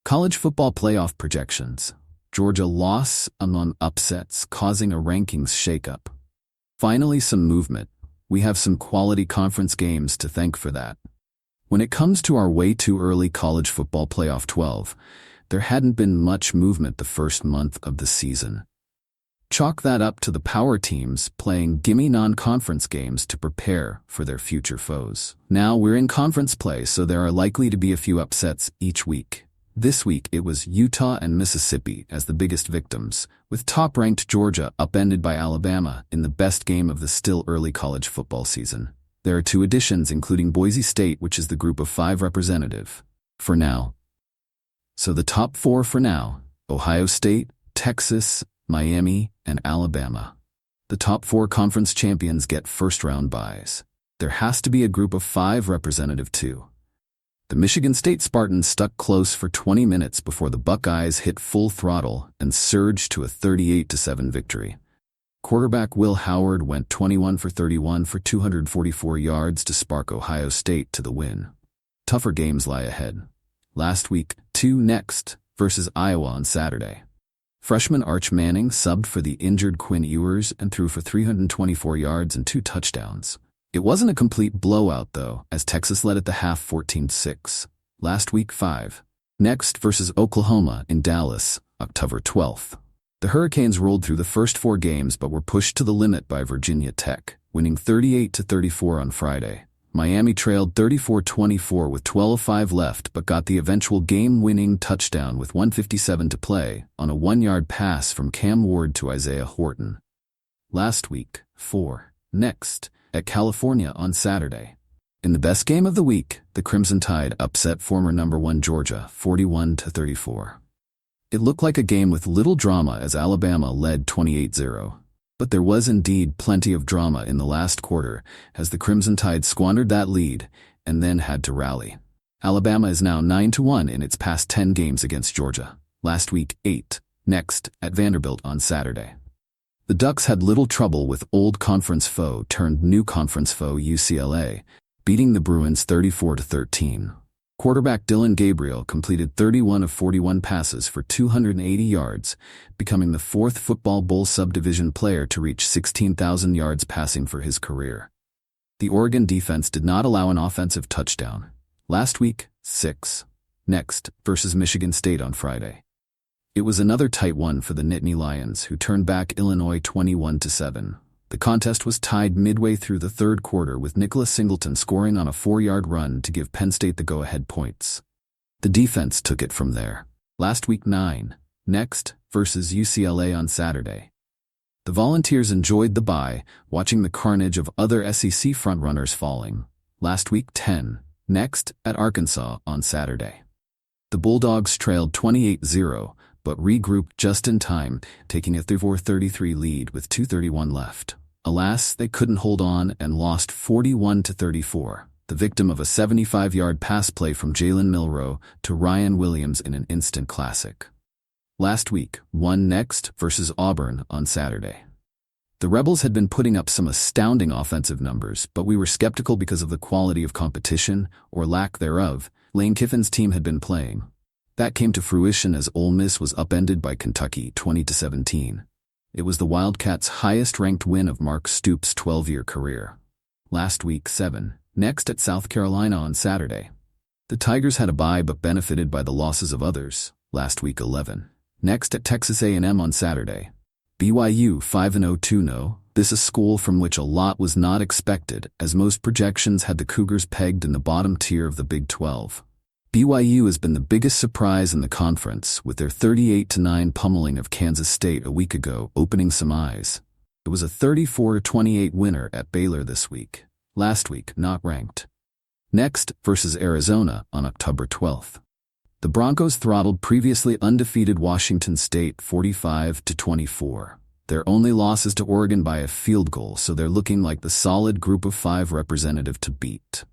College football playoff projections. Georgia loss among upsets causing a rankings shakeup. Finally, some movement. We have some quality conference games to thank for that. When it comes to our way too early college football playoff 12, there hadn't been much movement the first month of the season. Chalk that up to the power teams playing gimme non-conference games to prepare for their future foes. Now we're in conference play, so there are likely to be a few upsets each week. This week it was Utah and Mississippi as the biggest victims, with top-ranked Georgia upended by Alabama in the best game of the still early college football season. There are two additions, including Boise State, which is the group of 5 representative. For now. So the top 4 for now: Ohio State, Texas, Miami, and Alabama. The top 4 conference champions get first-round byes. There has to be a group of 5 representative too. The Michigan State Spartans stuck close for 20 minutes before the Buckeyes hit full throttle and surged to a 38-7 victory. Quarterback Will Howard went 21 for 31 for 244 yards to spark Ohio State to the win. Tougher games lie ahead. Last week, 2 next versus Iowa on Saturday. Freshman Arch Manning subbed for the injured Quinn Ewers and threw for 324 yards and 2 touchdowns. It wasn't a complete blowout, though, as Texas led at the half 14-6. Last week, 5 next versus Oklahoma in Dallas, October 12th. The Hurricanes rolled through the first 4 games but were pushed to the limit by Virginia Tech, winning 38-34 on Friday. Miami trailed 34-24 with 12:05 left but got the eventual game-winning touchdown with 1:57 to play on a 1-yard pass from Cam Ward to Isaiah Horton. Last week, 4 next at California on Saturday. In the best game of the week, the Crimson Tide upset former number 1 Georgia 41-34. It looked like a game with little drama as Alabama led 28-0. But there was indeed plenty of drama in the last quarter as the Crimson Tide squandered that lead and then had to rally. Alabama is now 9-1 in its past 10 games against Georgia. Last week, 8 next at Vanderbilt on Saturday. The Ducks had little trouble with old conference foe turned new conference foe UCLA, beating the Bruins 34-13. Quarterback Dylan Gabriel completed 31 of 41 passes for 280 yards, becoming the 4th Football Bowl subdivision player to reach 16,000 yards passing for his career. The Oregon defense did not allow an offensive touchdown. Last week, 6 next versus Michigan State on Friday. It was another tight one for the Nittany Lions, who turned back Illinois 21-7. The contest was tied midway through the third quarter with Nicholas Singleton scoring on a 4-yard run to give Penn State the go-ahead points. The defense took it from there. Last week, 9 next versus UCLA on Saturday. The Volunteers enjoyed the bye, watching the carnage of other SEC frontrunners falling. Last week, 10 next at Arkansas on Saturday. The Bulldogs trailed 28-0, but regrouped just in time, taking a 34-33 lead with 2:31 left. Alas, they couldn't hold on and lost 41-34, the victim of a 75-yard pass play from Jalen Milroe to Ryan Williams in an instant classic. Last week, 1 next versus Auburn on Saturday. The Rebels had been putting up some astounding offensive numbers, but we were skeptical because of the quality of competition, or lack thereof, Lane Kiffin's team had been playing. That came to fruition as Ole Miss was upended by Kentucky 20-17. It was the Wildcats' highest-ranked win of Mark Stoops' 12-year career. Last week, 7 next at South Carolina on Saturday. The Tigers had a bye but benefited by the losses of others. Last week, 11 next at Texas A&M on Saturday. BYU 5-0-2-0. This is a school from which a lot was not expected, as most projections had the Cougars pegged in the bottom tier of the Big 12. BYU has been the biggest surprise in the conference, with their 38-9 pummeling of Kansas State a week ago opening some eyes. It was a 34-28 winner at Baylor this week. Last week, not ranked. Next versus Arizona on October 12th. The Broncos throttled previously undefeated Washington State 45-24. Their only loss is to Oregon by a field goal, so they're looking like the solid group of 5 representative to beat.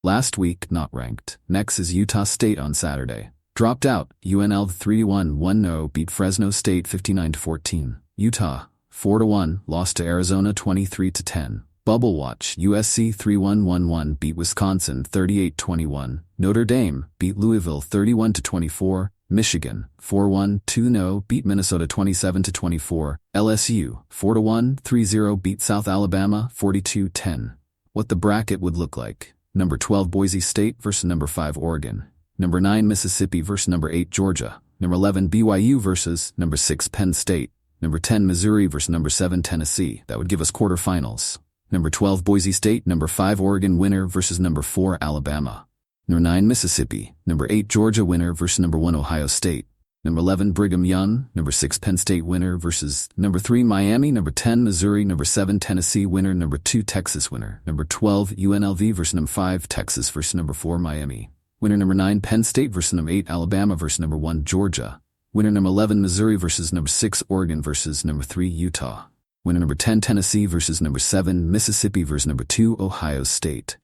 Last week, not ranked. Next is Utah State on Saturday. Dropped out. UNL 3-1-1-0 beat Fresno State 59-14. Utah 4-1 lost to Arizona 23-10. Bubble Watch, USC 3111 beat Wisconsin 38-21. Notre Dame beat Louisville 31-24. Michigan 4-1-2-0 beat Minnesota 27-24. LSU 4-1-3-0 beat South Alabama 42-10. What the bracket would look like. Number 12 Boise State versus number 5 Oregon. Number 9 Mississippi versus number 8 Georgia. Number 11 BYU versus number 6 Penn State. Number 10 Missouri versus number 7 Tennessee. That would give us quarterfinals. Number 12 Boise State, number 5 Oregon winner versus number 4 Alabama. Number 9 Mississippi, number 8 Georgia winner versus number 1 Ohio State. Number 11 Brigham Young, number 6 Penn State winner versus number 3 Miami, number 10 Missouri, number 7 Tennessee winner, number 2 Texas winner. Number 12 UNLV versus number 5 Texas versus number 4 Miami. Winner number 9 Penn State versus number 8 Alabama versus number 1 Georgia. Winner number 11 Missouri versus number 6 Oregon versus number 3 Utah. Winner number 10 Tennessee versus number 7 Mississippi versus number 2 Ohio State.